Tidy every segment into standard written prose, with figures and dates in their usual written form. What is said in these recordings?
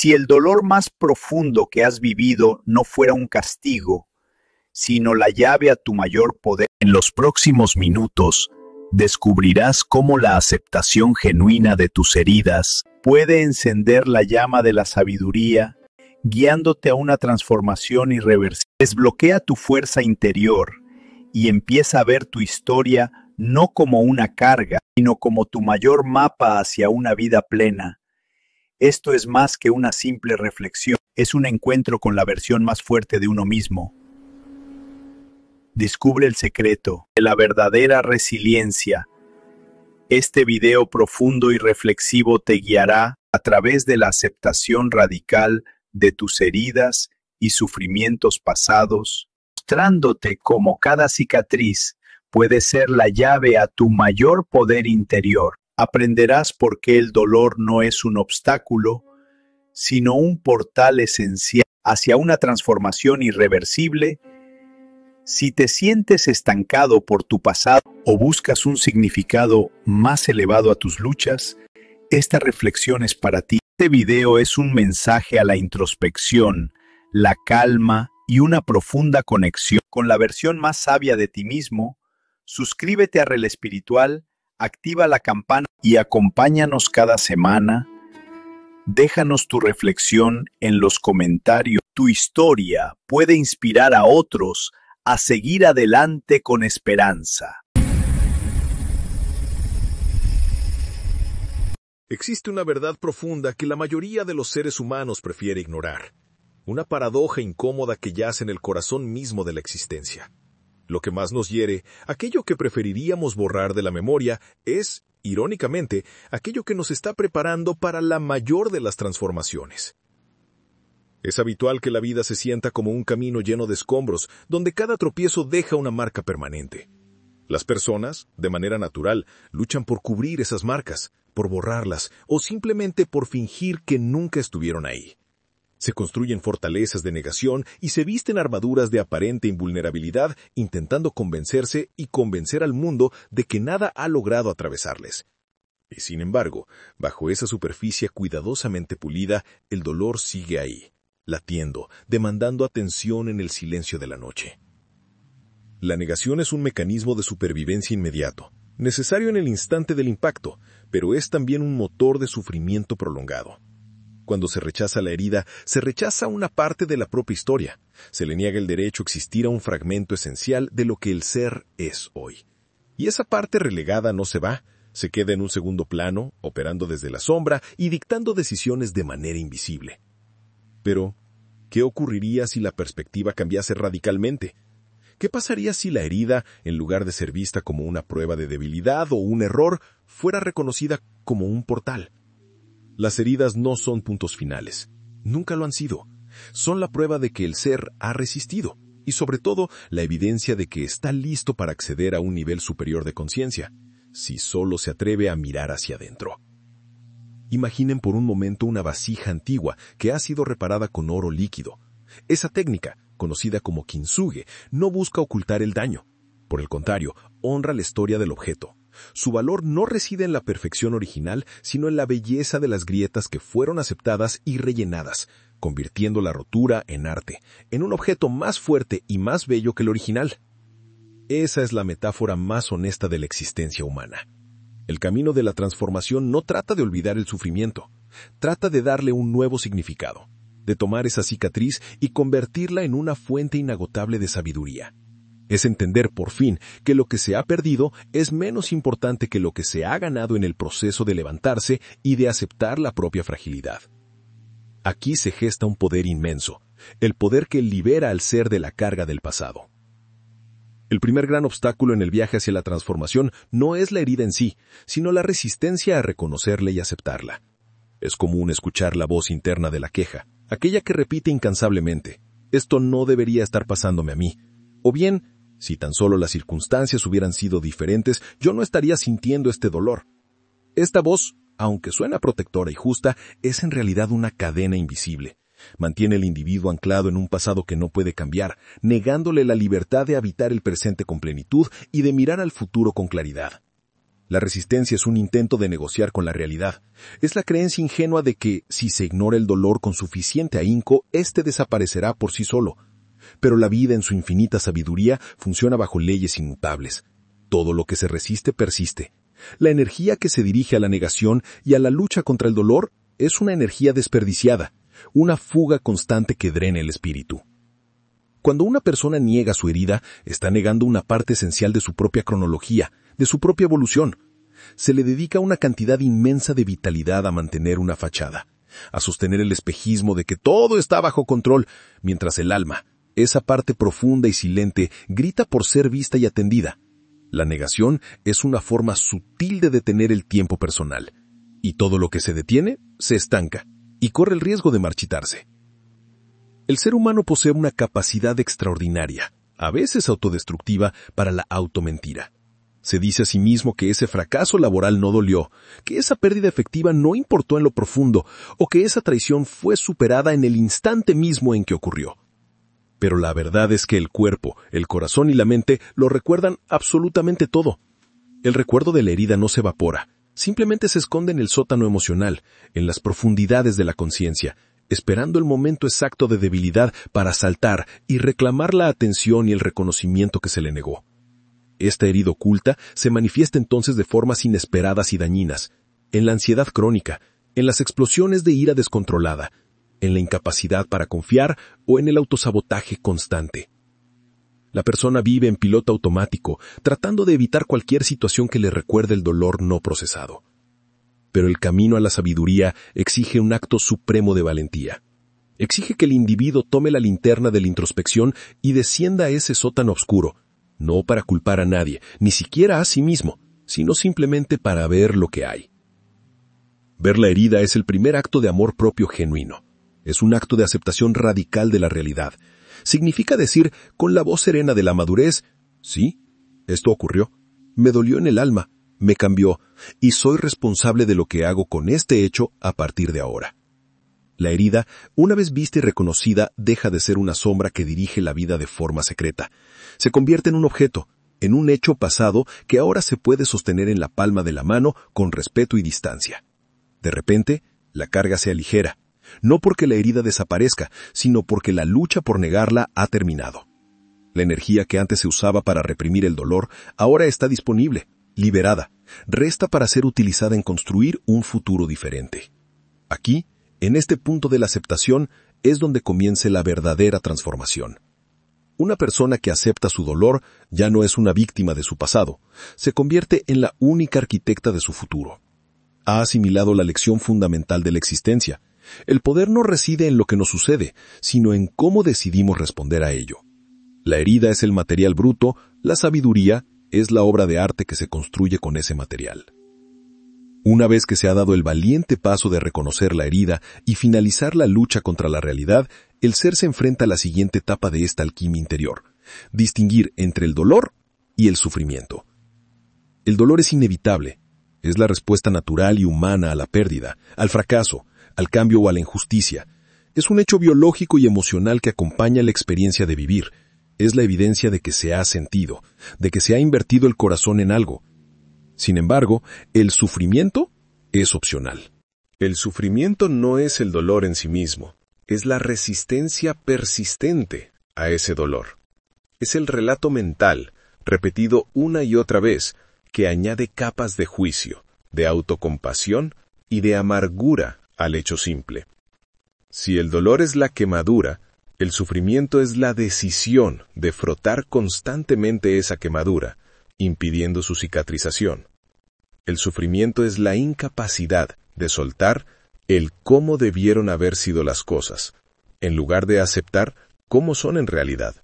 Si el dolor más profundo que has vivido no fuera un castigo, sino la llave a tu mayor poder, en los próximos minutos descubrirás cómo la aceptación genuina de tus heridas puede encender la llama de la sabiduría, guiándote a una transformación irreversible. Desbloquea tu fuerza interior y empieza a ver tu historia no como una carga, sino como tu mayor mapa hacia una vida plena. Esto es más que una simple reflexión, es un encuentro con la versión más fuerte de uno mismo. Descubre el secreto de la verdadera resiliencia. Este video profundo y reflexivo te guiará a través de la aceptación radical de tus heridas y sufrimientos pasados, mostrándote cómo cada cicatriz puede ser la llave a tu mayor poder interior. Aprenderás por qué el dolor no es un obstáculo, sino un portal esencial hacia una transformación irreversible. Si te sientes estancado por tu pasado o buscas un significado más elevado a tus luchas, esta reflexión es para ti. Este video es un mensaje a la introspección, la calma y una profunda conexión con la versión más sabia de ti mismo. Suscríbete a Rel Espiritual, activa la campana y acompáñanos cada semana. Déjanos tu reflexión en los comentarios. Tu historia puede inspirar a otros a seguir adelante con esperanza. Existe una verdad profunda que la mayoría de los seres humanos prefiere ignorar. Una paradoja incómoda que yace en el corazón mismo de la existencia. Lo que más nos hiere, aquello que preferiríamos borrar de la memoria, es, irónicamente, aquello que nos está preparando para la mayor de las transformaciones. Es habitual que la vida se sienta como un camino lleno de escombros, donde cada tropiezo deja una marca permanente. Las personas, de manera natural, luchan por cubrir esas marcas, por borrarlas, o simplemente por fingir que nunca estuvieron ahí. Se construyen fortalezas de negación y se visten armaduras de aparente invulnerabilidad, intentando convencerse y convencer al mundo de que nada ha logrado atravesarles. Y sin embargo, bajo esa superficie cuidadosamente pulida, el dolor sigue ahí, latiendo, demandando atención en el silencio de la noche. La negación es un mecanismo de supervivencia inmediato, necesario en el instante del impacto, pero es también un motor de sufrimiento prolongado. Cuando se rechaza la herida, se rechaza una parte de la propia historia. Se le niega el derecho a existir a un fragmento esencial de lo que el ser es hoy. Y esa parte relegada no se va, se queda en un segundo plano, operando desde la sombra y dictando decisiones de manera invisible. Pero, ¿qué ocurriría si la perspectiva cambiase radicalmente? ¿Qué pasaría si la herida, en lugar de ser vista como una prueba de debilidad o un error, fuera reconocida como un portal? Las heridas no son puntos finales. Nunca lo han sido. Son la prueba de que el ser ha resistido y, sobre todo, la evidencia de que está listo para acceder a un nivel superior de conciencia, si solo se atreve a mirar hacia adentro. Imaginen por un momento una vasija antigua que ha sido reparada con oro líquido. Esa técnica, conocida como kintsugi, no busca ocultar el daño. Por el contrario, honra la historia del objeto. Su valor no reside en la perfección original, sino en la belleza de las grietas que fueron aceptadas y rellenadas, convirtiendo la rotura en arte, en un objeto más fuerte y más bello que el original. Esa es la metáfora más honesta de la existencia humana. El camino de la transformación no trata de olvidar el sufrimiento, trata de darle un nuevo significado, de tomar esa cicatriz y convertirla en una fuente inagotable de sabiduría. Es entender por fin que lo que se ha perdido es menos importante que lo que se ha ganado en el proceso de levantarse y de aceptar la propia fragilidad. Aquí se gesta un poder inmenso, el poder que libera al ser de la carga del pasado. El primer gran obstáculo en el viaje hacia la transformación no es la herida en sí, sino la resistencia a reconocerla y aceptarla. Es común escuchar la voz interna de la queja, aquella que repite incansablemente: «Esto no debería estar pasándome a mí», o bien, «Si tan solo las circunstancias hubieran sido diferentes, yo no estaría sintiendo este dolor». Esta voz, aunque suena protectora y justa, es en realidad una cadena invisible. Mantiene al individuo anclado en un pasado que no puede cambiar, negándole la libertad de habitar el presente con plenitud y de mirar al futuro con claridad. La resistencia es un intento de negociar con la realidad. Es la creencia ingenua de que, si se ignora el dolor con suficiente ahínco, éste desaparecerá por sí solo. Pero la vida en su infinita sabiduría funciona bajo leyes inmutables. Todo lo que se resiste persiste. La energía que se dirige a la negación y a la lucha contra el dolor es una energía desperdiciada, una fuga constante que drena el espíritu. Cuando una persona niega su herida, está negando una parte esencial de su propia cronología, de su propia evolución. Se le dedica una cantidad inmensa de vitalidad a mantener una fachada, a sostener el espejismo de que todo está bajo control, mientras el alma, esa parte profunda y silente, grita por ser vista y atendida. La negación es una forma sutil de detener el tiempo personal, y todo lo que se detiene se estanca y corre el riesgo de marchitarse. El ser humano posee una capacidad extraordinaria, a veces autodestructiva, para la automentira. Se dice a sí mismo que ese fracaso laboral no dolió, que esa pérdida efectiva no importó en lo profundo, o que esa traición fue superada en el instante mismo en que ocurrió. Pero la verdad es que el cuerpo, el corazón y la mente lo recuerdan absolutamente todo. El recuerdo de la herida no se evapora, simplemente se esconde en el sótano emocional, en las profundidades de la conciencia, esperando el momento exacto de debilidad para saltar y reclamar la atención y el reconocimiento que se le negó. Esta herida oculta se manifiesta entonces de formas inesperadas y dañinas, en la ansiedad crónica, en las explosiones de ira descontrolada, en la incapacidad para confiar o en el autosabotaje constante. La persona vive en piloto automático, tratando de evitar cualquier situación que le recuerde el dolor no procesado. Pero el camino a la sabiduría exige un acto supremo de valentía. Exige que el individuo tome la linterna de la introspección y descienda a ese sótano oscuro, no para culpar a nadie, ni siquiera a sí mismo, sino simplemente para ver lo que hay. Ver la herida es el primer acto de amor propio genuino. Es un acto de aceptación radical de la realidad. Significa decir, con la voz serena de la madurez, sí, esto ocurrió, me dolió en el alma, me cambió, y soy responsable de lo que hago con este hecho a partir de ahora. La herida, una vez vista y reconocida, deja de ser una sombra que dirige la vida de forma secreta. Se convierte en un objeto, en un hecho pasado que ahora se puede sostener en la palma de la mano con respeto y distancia. De repente, la carga se aligera, no porque la herida desaparezca, sino porque la lucha por negarla ha terminado. La energía que antes se usaba para reprimir el dolor, ahora está disponible, liberada, resta para ser utilizada en construir un futuro diferente. Aquí, en este punto de la aceptación, es donde comienza la verdadera transformación. Una persona que acepta su dolor ya no es una víctima de su pasado, se convierte en la única arquitecta de su futuro. Ha asimilado la lección fundamental de la existencia. El poder no reside en lo que nos sucede, sino en cómo decidimos responder a ello. La herida es el material bruto, la sabiduría es la obra de arte que se construye con ese material. Una vez que se ha dado el valiente paso de reconocer la herida y finalizar la lucha contra la realidad, el ser se enfrenta a la siguiente etapa de esta alquimia interior: distinguir entre el dolor y el sufrimiento. El dolor es inevitable, es la respuesta natural y humana a la pérdida, al fracaso, al cambio o a la injusticia. Es un hecho biológico y emocional que acompaña la experiencia de vivir. Es la evidencia de que se ha sentido, de que se ha invertido el corazón en algo. Sin embargo, el sufrimiento es opcional. El sufrimiento no es el dolor en sí mismo, es la resistencia persistente a ese dolor. Es el relato mental, repetido una y otra vez, que añade capas de juicio, de autocompasión y de amargura al hecho simple. Si el dolor es la quemadura, el sufrimiento es la decisión de frotar constantemente esa quemadura, impidiendo su cicatrización. El sufrimiento es la incapacidad de soltar el cómo debieron haber sido las cosas, en lugar de aceptar cómo son en realidad.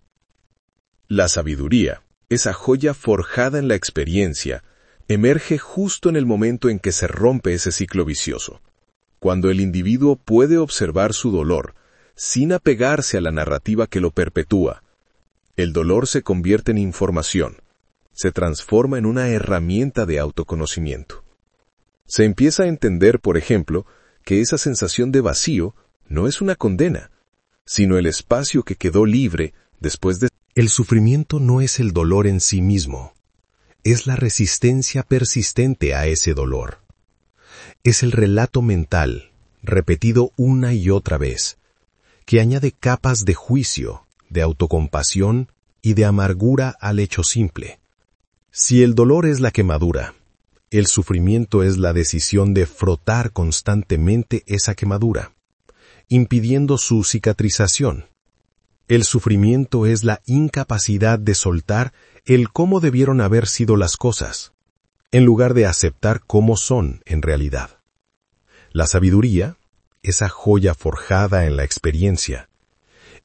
La sabiduría, esa joya forjada en la experiencia, emerge justo en el momento en que se rompe ese ciclo vicioso, cuando el individuo puede observar su dolor sin apegarse a la narrativa que lo perpetúa. El dolor se convierte en información, se transforma en una herramienta de autoconocimiento. Se empieza a entender, por ejemplo, que esa sensación de vacío no es una condena, sino el espacio que quedó libre después de... El sufrimiento no es el dolor en sí mismo, es la resistencia persistente a ese dolor. Es el relato mental, repetido una y otra vez, que añade capas de juicio, de autocompasión y de amargura al hecho simple. Si el dolor es la quemadura, el sufrimiento es la decisión de frotar constantemente esa quemadura, impidiendo su cicatrización. El sufrimiento es la incapacidad de soltar el cómo debieron haber sido las cosas, en lugar de aceptar cómo son en realidad. La sabiduría, esa joya forjada en la experiencia,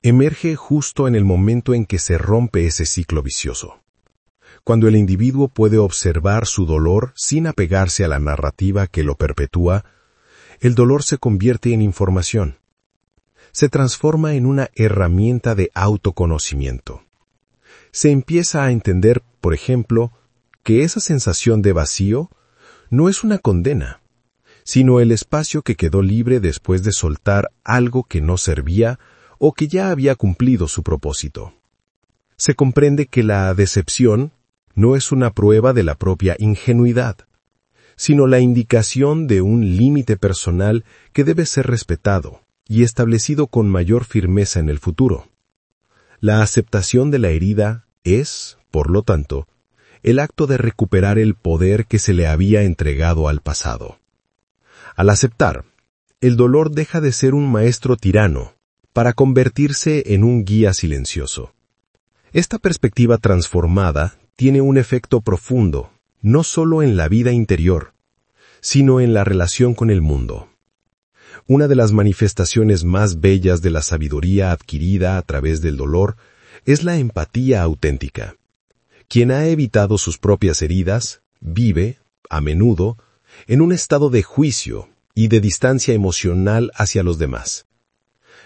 emerge justo en el momento en que se rompe ese ciclo vicioso. Cuando el individuo puede observar su dolor sin apegarse a la narrativa que lo perpetúa, el dolor se convierte en información. Se transforma en una herramienta de autoconocimiento. Se empieza a entender, por ejemplo, que esa sensación de vacío no es una condena, sino el espacio que quedó libre después de soltar algo que no servía o que ya había cumplido su propósito. Se comprende que la decepción no es una prueba de la propia ingenuidad, sino la indicación de un límite personal que debe ser respetado y establecido con mayor firmeza en el futuro. La aceptación de la herida es, por lo tanto, el acto de recuperar el poder que se le había entregado al pasado. Al aceptar, el dolor deja de ser un maestro tirano para convertirse en un guía silencioso. Esta perspectiva transformada tiene un efecto profundo, no solo en la vida interior, sino en la relación con el mundo. Una de las manifestaciones más bellas de la sabiduría adquirida a través del dolor es la empatía auténtica. Quien ha evitado sus propias heridas vive, a menudo, en un estado de juicio y de distancia emocional hacia los demás.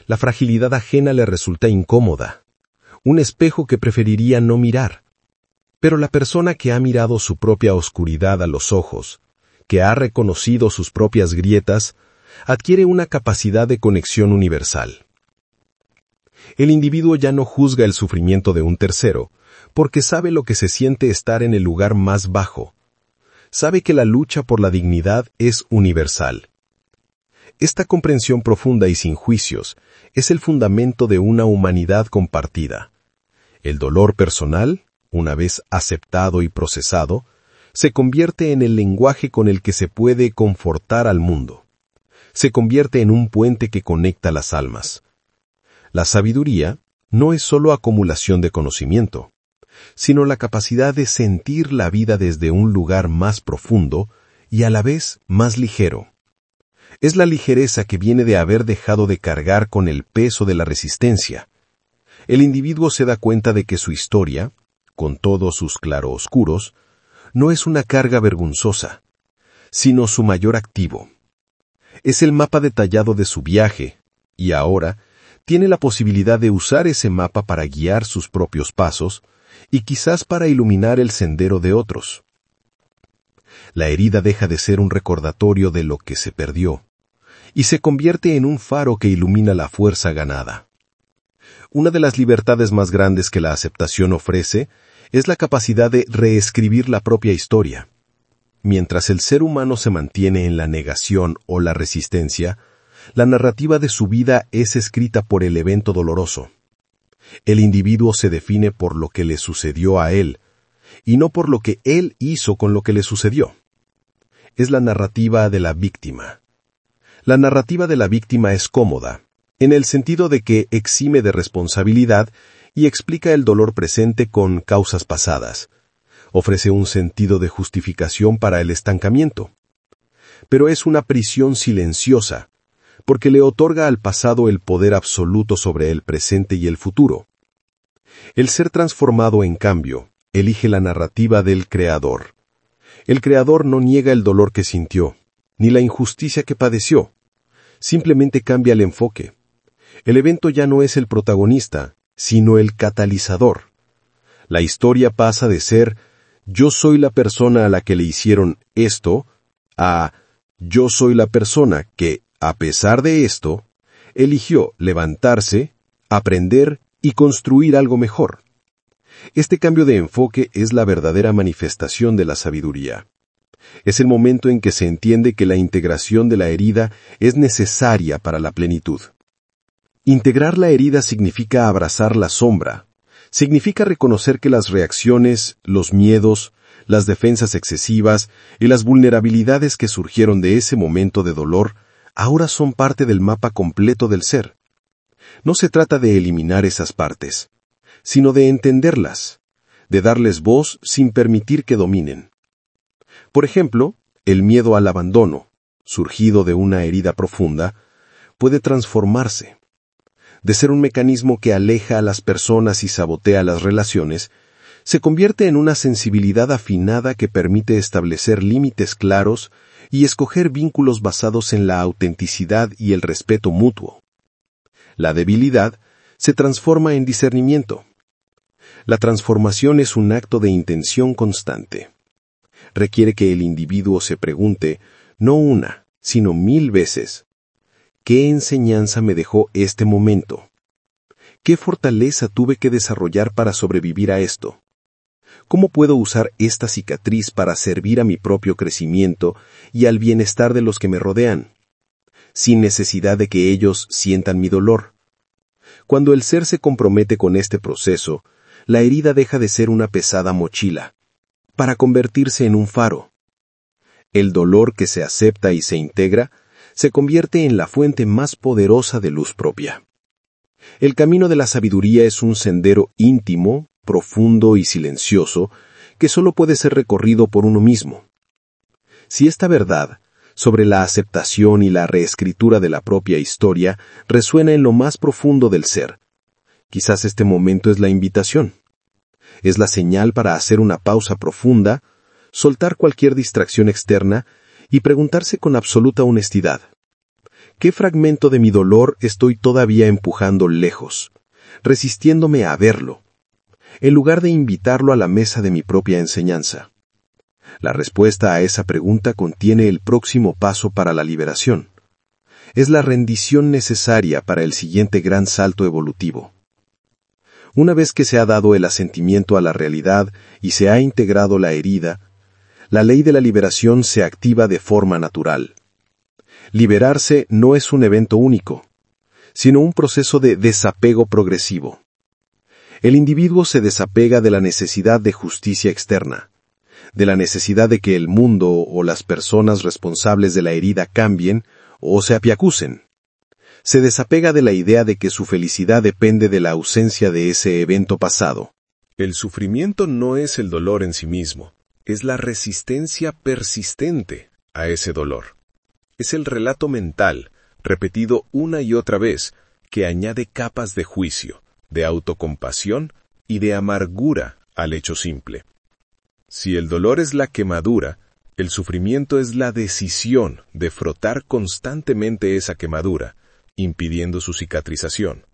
La fragilidad ajena le resulta incómoda, un espejo que preferiría no mirar. Pero la persona que ha mirado su propia oscuridad a los ojos, que ha reconocido sus propias grietas, adquiere una capacidad de conexión universal. El individuo ya no juzga el sufrimiento de un tercero, porque sabe lo que se siente estar en el lugar más bajo. Sabe que la lucha por la dignidad es universal. Esta comprensión profunda y sin juicios es el fundamento de una humanidad compartida. El dolor personal, una vez aceptado y procesado, se convierte en el lenguaje con el que se puede confortar al mundo. Se convierte en un puente que conecta las almas. La sabiduría no es solo acumulación de conocimiento, sino la capacidad de sentir la vida desde un lugar más profundo y a la vez más ligero. Es la ligereza que viene de haber dejado de cargar con el peso de la resistencia. El individuo se da cuenta de que su historia, con todos sus claroscuros, no es una carga vergonzosa, sino su mayor activo. Es el mapa detallado de su viaje, y ahora tiene la posibilidad de usar ese mapa para guiar sus propios pasos y quizás para iluminar el sendero de otros. La herida deja de ser un recordatorio de lo que se perdió, y se convierte en un faro que ilumina la fuerza ganada. Una de las libertades más grandes que la aceptación ofrece es la capacidad de reescribir la propia historia. Mientras el ser humano se mantiene en la negación o la resistencia, la narrativa de su vida es escrita por el evento doloroso. El individuo se define por lo que le sucedió a él, y no por lo que él hizo con lo que le sucedió. Es la narrativa de la víctima. La narrativa de la víctima es cómoda, en el sentido de que exime de responsabilidad y explica el dolor presente con causas pasadas. Ofrece un sentido de justificación para el estancamiento. Pero es una prisión silenciosa, porque le otorga al pasado el poder absoluto sobre el presente y el futuro. El ser transformado, en cambio, elige la narrativa del Creador. El Creador no niega el dolor que sintió, ni la injusticia que padeció. Simplemente cambia el enfoque. El evento ya no es el protagonista, sino el catalizador. La historia pasa de ser «yo soy la persona a la que le hicieron esto» a «yo soy la persona que, a pesar de esto, eligió levantarse, aprender y construir algo mejor». Este cambio de enfoque es la verdadera manifestación de la sabiduría. Es el momento en que se entiende que la integración de la herida es necesaria para la plenitud. Integrar la herida significa abrazar la sombra, significa reconocer que las reacciones, los miedos, las defensas excesivas y las vulnerabilidades que surgieron de ese momento de dolor ahora son parte del mapa completo del ser. No se trata de eliminar esas partes, sino de entenderlas, de darles voz sin permitir que dominen. Por ejemplo, el miedo al abandono, surgido de una herida profunda, puede transformarse. De ser un mecanismo que aleja a las personas y sabotea las relaciones, se convierte en una sensibilidad afinada que permite establecer límites claros y escoger vínculos basados en la autenticidad y el respeto mutuo. La debilidad se transforma en discernimiento. La transformación es un acto de intención constante. Requiere que el individuo se pregunte, no una, sino 1000 veces, ¿qué enseñanza me dejó este momento? ¿Qué fortaleza tuve que desarrollar para sobrevivir a esto? ¿Cómo puedo usar esta cicatriz para servir a mi propio crecimiento y al bienestar de los que me rodean, sin necesidad de que ellos sientan mi dolor? Cuando el ser se compromete con este proceso, la herida deja de ser una pesada mochila, para convertirse en un faro. El dolor que se acepta y se integra se convierte en la fuente más poderosa de luz propia. El camino de la sabiduría es un sendero íntimo, profundo y silencioso que solo puede ser recorrido por uno mismo. Si esta verdad, sobre la aceptación y la reescritura de la propia historia, resuena en lo más profundo del ser, quizás este momento es la invitación. Es la señal para hacer una pausa profunda, soltar cualquier distracción externa y preguntarse con absoluta honestidad: ¿qué fragmento de mi dolor estoy todavía empujando lejos, resistiéndome a verlo, en lugar de invitarlo a la mesa de mi propia enseñanza? La respuesta a esa pregunta contiene el próximo paso para la liberación. Es la rendición necesaria para el siguiente gran salto evolutivo. Una vez que se ha dado el asentimiento a la realidad y se ha integrado la herida, la ley de la liberación se activa de forma natural. Liberarse no es un evento único, sino un proceso de desapego progresivo. El individuo se desapega de la necesidad de justicia externa, de la necesidad de que el mundo o las personas responsables de la herida cambien o se apiacucen. Se desapega de la idea de que su felicidad depende de la ausencia de ese evento pasado. El sufrimiento no es el dolor en sí mismo, es la resistencia persistente a ese dolor. Es el relato mental, repetido una y otra vez, que añade capas de juicio, de autocompasión y de amargura al hecho simple. Si el dolor es la quemadura, el sufrimiento es la decisión de frotar constantemente esa quemadura, impidiendo su cicatrización.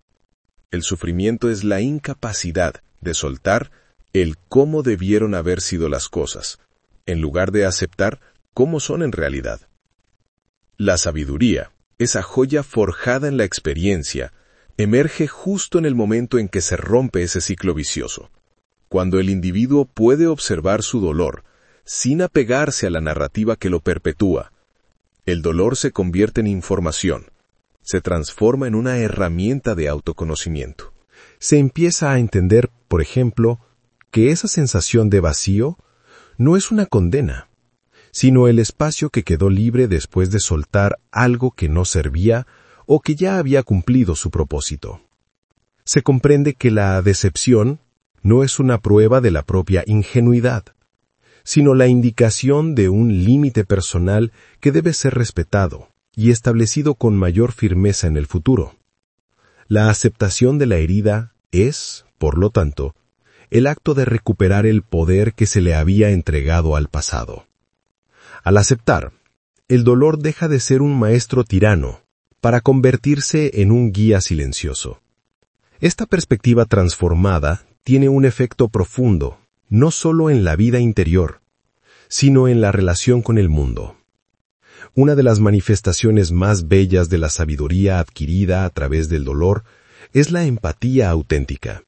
El sufrimiento es la incapacidad de soltar el cómo debieron haber sido las cosas, en lugar de aceptar cómo son en realidad. La sabiduría, esa joya forjada en la experiencia, emerge justo en el momento en que se rompe ese ciclo vicioso, cuando el individuo puede observar su dolor sin apegarse a la narrativa que lo perpetúa. El dolor se convierte en información, se transforma en una herramienta de autoconocimiento. Se empieza a entender, por ejemplo, que esa sensación de vacío no es una condena, sino el espacio que quedó libre después de soltar algo que no servía o que ya había cumplido su propósito. Se comprende que la decepción no es una prueba de la propia ingenuidad, sino la indicación de un límite personal que debe ser respetado y establecido con mayor firmeza en el futuro. La aceptación de la herida es, por lo tanto, el acto de recuperar el poder que se le había entregado al pasado. Al aceptar, el dolor deja de ser un maestro tirano para convertirse en un guía silencioso. Esta perspectiva transformada tiene un efecto profundo, no solo en la vida interior, sino en la relación con el mundo. Una de las manifestaciones más bellas de la sabiduría adquirida a través del dolor es la empatía auténtica,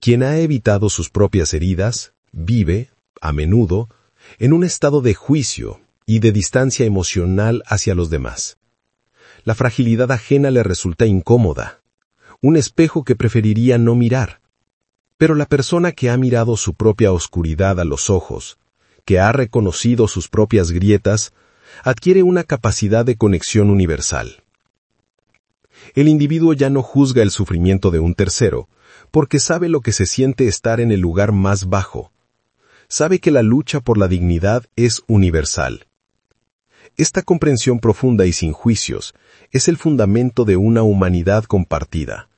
Quien ha evitado sus propias heridas, vive, a menudo, en un estado de juicio y de distancia emocional hacia los demás. La fragilidad ajena le resulta incómoda, un espejo que preferiría no mirar. Pero la persona que ha mirado su propia oscuridad a los ojos, que ha reconocido sus propias grietas, adquiere una capacidad de conexión universal. El individuo ya no juzga el sufrimiento de un tercero, porque sabe lo que se siente estar en el lugar más bajo. Sabe que la lucha por la dignidad es universal. Esta comprensión profunda y sin juicios es el fundamento de una humanidad compartida.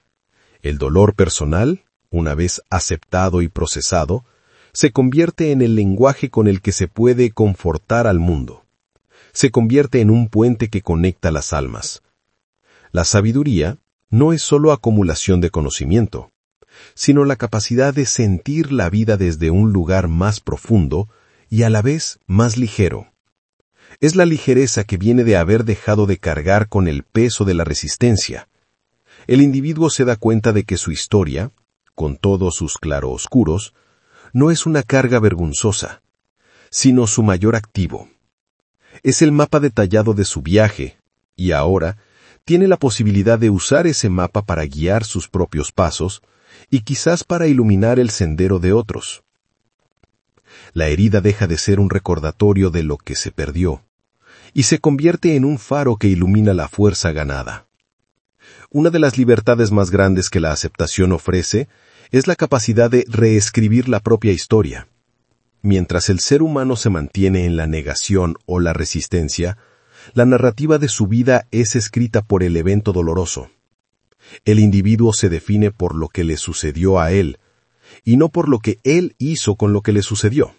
El dolor personal, una vez aceptado y procesado, se convierte en el lenguaje con el que se puede confortar al mundo. Se convierte en un puente que conecta las almas. La sabiduría no es solo acumulación de conocimiento, sino la capacidad de sentir la vida desde un lugar más profundo y a la vez más ligero. Es la ligereza que viene de haber dejado de cargar con el peso de la resistencia. El individuo se da cuenta de que su historia, con todos sus claroscuros, no es una carga vergonzosa, sino su mayor activo. Es el mapa detallado de su viaje, y ahora tiene la posibilidad de usar ese mapa para guiar sus propios pasos y quizás para iluminar el sendero de otros. La herida deja de ser un recordatorio de lo que se perdió, y se convierte en un faro que ilumina la fuerza ganada. Una de las libertades más grandes que la aceptación ofrece es la capacidad de reescribir la propia historia. Mientras el ser humano se mantiene en la negación o la resistencia, la narrativa de su vida es escrita por el evento doloroso. El individuo se define por lo que le sucedió a él, y no por lo que él hizo con lo que le sucedió.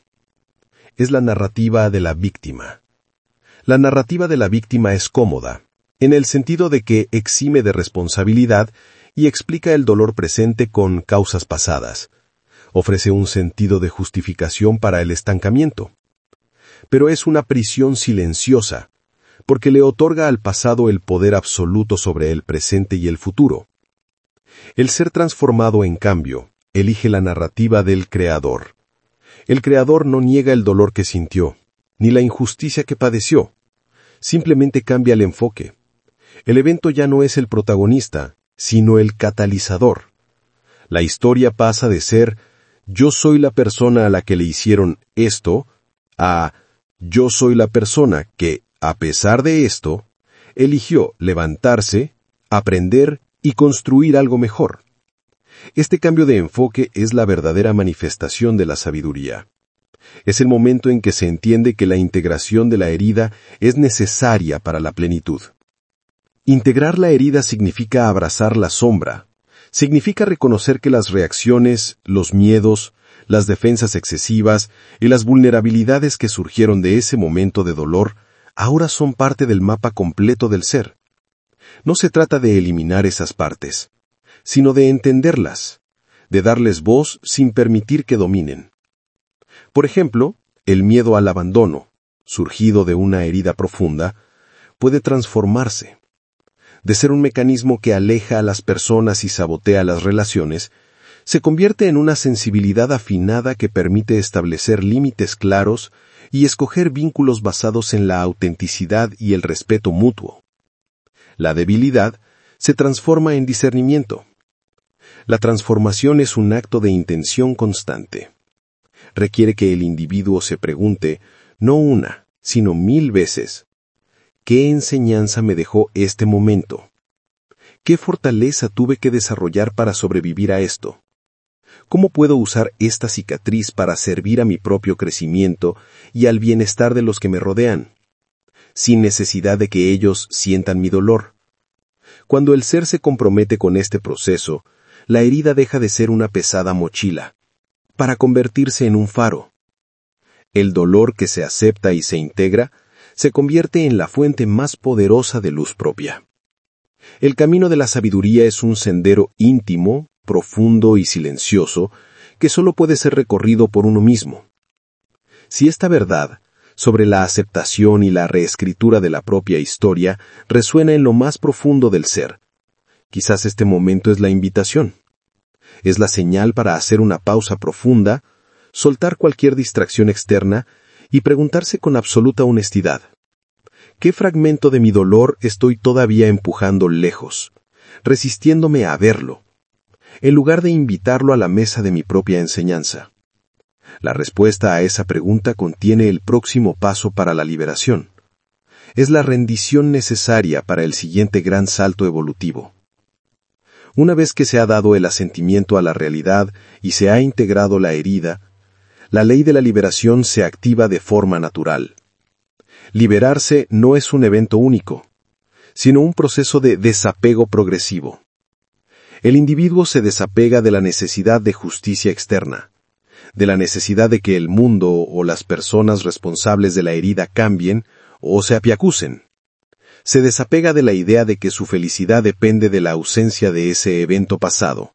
Es la narrativa de la víctima. La narrativa de la víctima es cómoda, en el sentido de que exime de responsabilidad y explica el dolor presente con causas pasadas. Ofrece un sentido de justificación para el estancamiento. Pero es una prisión silenciosa, porque le otorga al pasado el poder absoluto sobre el presente y el futuro. El ser transformado, en cambio, elige la narrativa del Creador. El Creador no niega el dolor que sintió, ni la injusticia que padeció. Simplemente cambia el enfoque. El evento ya no es el protagonista, sino el catalizador. La historia pasa de ser «yo soy la persona a la que le hicieron esto» a «yo soy la persona que, a pesar de esto, eligió levantarse, aprender y construir algo mejor». Este cambio de enfoque es la verdadera manifestación de la sabiduría. Es el momento en que se entiende que la integración de la herida es necesaria para la plenitud. Integrar la herida significa abrazar la sombra, significa reconocer que las reacciones, los miedos, las defensas excesivas y las vulnerabilidades que surgieron de ese momento de dolor ahora son parte del mapa completo del ser. No se trata de eliminar esas partes, sino de entenderlas, de darles voz sin permitir que dominen. Por ejemplo, el miedo al abandono, surgido de una herida profunda, puede transformarse. De ser un mecanismo que aleja a las personas y sabotea las relaciones, se convierte en una sensibilidad afinada que permite establecer límites claros y escoger vínculos basados en la autenticidad y el respeto mutuo. La debilidad se transforma en discernimiento. La transformación es un acto de intención constante. Requiere que el individuo se pregunte, no una, sino 1000 veces, ¿qué enseñanza me dejó este momento? ¿Qué fortaleza tuve que desarrollar para sobrevivir a esto? ¿Cómo puedo usar esta cicatriz para servir a mi propio crecimiento y al bienestar de los que me rodean, sin necesidad de que ellos sientan mi dolor? Cuando el ser se compromete con este proceso, la herida deja de ser una pesada mochila, para convertirse en un faro. El dolor que se acepta y se integra se convierte en la fuente más poderosa de luz propia. El camino de la sabiduría es un sendero íntimo, profundo y silencioso que solo puede ser recorrido por uno mismo. Si esta verdad, sobre la aceptación y la reescritura de la propia historia, resuena en lo más profundo del ser, quizás este momento es la invitación. Es la señal para hacer una pausa profunda, soltar cualquier distracción externa y preguntarse con absoluta honestidad: ¿qué fragmento de mi dolor estoy todavía empujando lejos, resistiéndome a verlo, en lugar de invitarlo a la mesa de mi propia enseñanza? La respuesta a esa pregunta contiene el próximo paso para la liberación. Es la rendición necesaria para el siguiente gran salto evolutivo. Una vez que se ha dado el asentimiento a la realidad y se ha integrado la herida, la ley de la liberación se activa de forma natural. Liberarse no es un evento único, sino un proceso de desapego progresivo. El individuo se desapega de la necesidad de justicia externa, de la necesidad de que el mundo o las personas responsables de la herida cambien o se apiacucen. Se desapega de la idea de que su felicidad depende de la ausencia de ese evento pasado.